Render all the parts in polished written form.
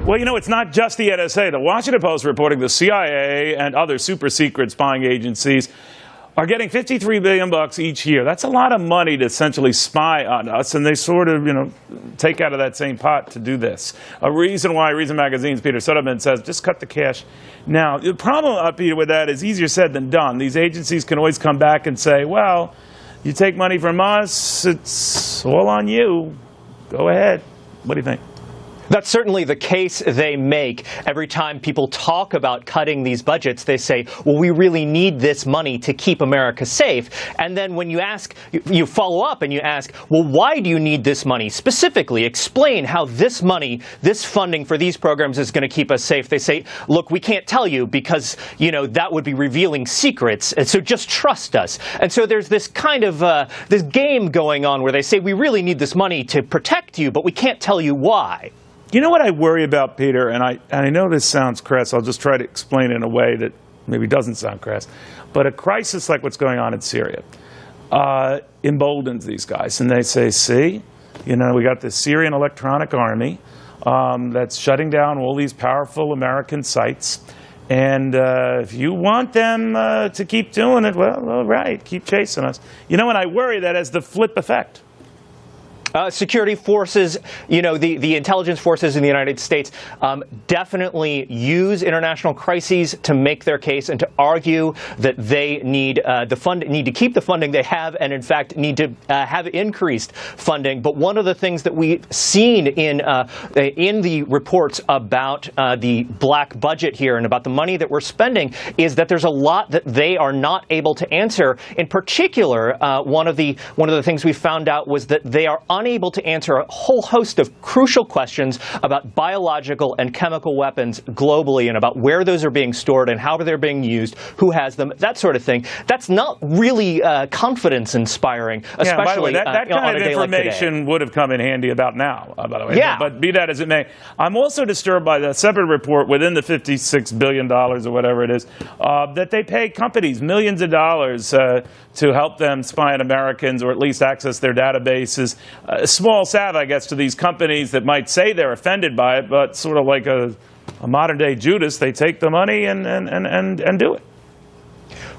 Well, it's not just the NSA. The Washington Post reporting the CIA and other super secret spying agencies are getting $53 billion each year. That's a lot of money to essentially spy on us, and they sort of, take out of that same pot to do this. Reason Magazine's Peter Soderman says, just cut the cash. Now, the problem, Peter, with that is easier said than done. These agencies can always come back and say, well, you take money from us, it's all on you. Go ahead. What do you think? That's certainly the case they make. Every time people talk about cutting these budgets, they say, well, we really need this money to keep America safe. And then when you ask, you follow up and you ask, well, why do you need this money? Specifically, explain how this money, this funding for these programs is going to keep us safe. They say, look, we can't tell you because, that would be revealing secrets. And so just trust us. And so there's this kind of this game going on where they say, we really need this money to protect you, but we can't tell you why. You know what I worry about, Peter, and I know this sounds crass. I'll just try to explain it in a way that maybe doesn't sound crass. But a crisis like what's going on in Syria emboldens these guys. And they say, see, we got this Syrian electronic army that's shutting down all these powerful American sites. And if you want them to keep doing it, well, all right, keep chasing us. And I worry that has the flip effect. Security forces, the intelligence forces in the United States definitely use international crises to make their case and to argue that they need to keep the funding they have and, in fact, need to have increased funding. But one of the things that we've seen in the reports about the black budget here and about the money that we're spending is that there's a lot that they are not able to answer. In particular, one of the things we found out was that they are unable to answer a whole host of crucial questions about biological and chemical weapons globally and about where those are being stored and how they're being used, who has them, that sort of thing. That's not really confidence-inspiring, especially by the way, that kind of like information would have come in handy about now, by the way. Yeah. But be that as it may, I'm also disturbed by the separate report within the $56 billion or whatever it is, that they pay companies millions of dollars to help them spy on Americans or at least access their databases. Small salve, I guess, to these companies that might say they're offended by it, but sort of like a modern-day Judas, they take the money and do it.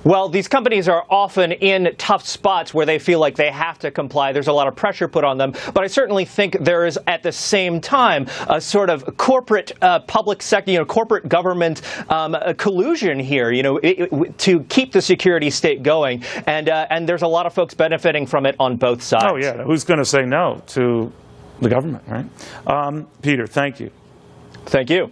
Well, these companies are often in tough spots where they feel like they have to comply. There's a lot of pressure put on them. But I certainly think there is, at the same time, a sort of corporate public sector, corporate government collusion here, to keep the security state going. And there's a lot of folks benefiting from it on both sides. Oh, yeah. Who's going to say no to the government, right? Peter, thank you. Thank you.